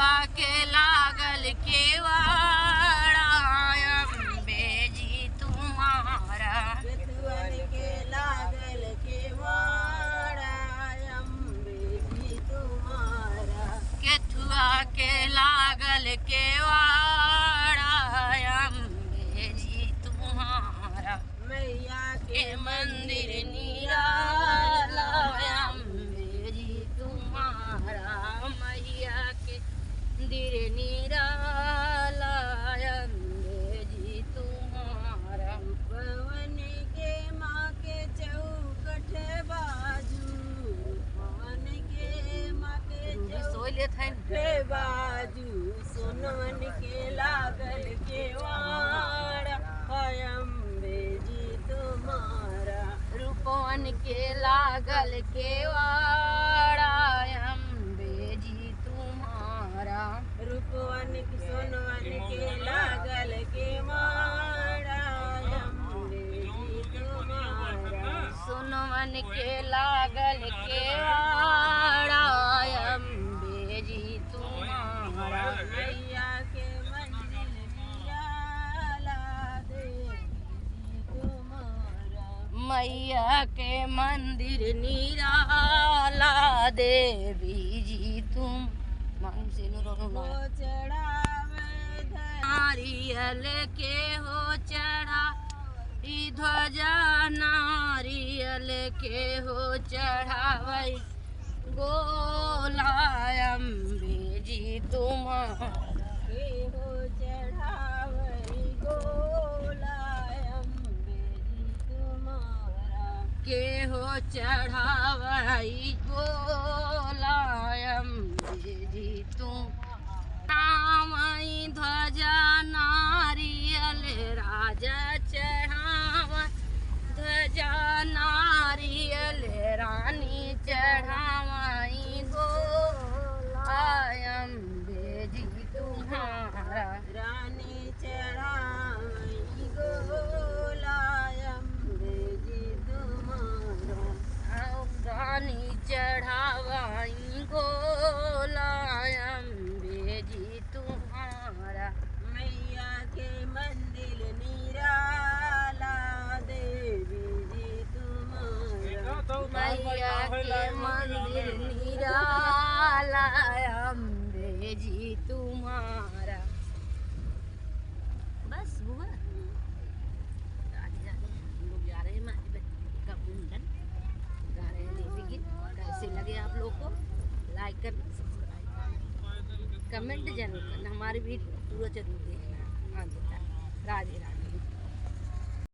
केथुआ के लागल केवाड़ा अम्बे जी तुम्हारा। केथुअन के लागल केवाड़ा अम्बे जी तुम्हारा। केथुआ के लागल केवाड़ा अम्बे जी तुम्हारा। मैया के मंदिर निराला अम्बे जी तुम्हारा। मैया के मंदिर निराला अम्बे जी तुम्हारा। पवन के माँ के चौकठ बाजू। पवन के माँ के चौकठ बाजू। सोनवन के लागल केवाड़ा अम्बे जी तुम्हारा। रूपवन के लागल केवाड़ा अम्बे जी तुम्हारा। रूपवन सोनवन के लागल केवाड़ा अम्बे जी तुम्हारा। सोनवन के लागल केवाड़ा अम्बे जी तुम्हारा। मैया के मंदिर निराला देवी जी तुम्हारा। मैया के मंदिर निराला देवी जी तुम हो चढ़ावे नारियल के हो चढ़ा ध्वजा नारियल के हो चढ़ावै गोला अम्बे जी तुम्हारा। के हो चढ़ावे गोला अम्बे जी तुम्हारा। के हो चढ़ावै गोला अम्बे जी तुम रामई ध्वजा नारियल राजा चढ़ाव ध्वजा नारियल रानी चढ़ावई गोला अम्बे जी तुम्हारा। रानी चढ़ावई गोला अम्बे जी तुम्हारा। रानी चढ़ावई गोला अम्बे जी तुम्हारा। मैया के मंदिर निराला देवी जी तुम्हारा। मैया के मंदिर निराला अम्बे जी तुम्हारा। बस हुआ। आगे जाने हम लोग जा रहे हैं का कुंदन गा रहे हैं देवी गीत। कैसे लगे आप लोग को? लाइक कर कमेंट जरूर करना। हमारी वीडियो पूरा जरूर देखना। हाँ बेटा, राधे राधे।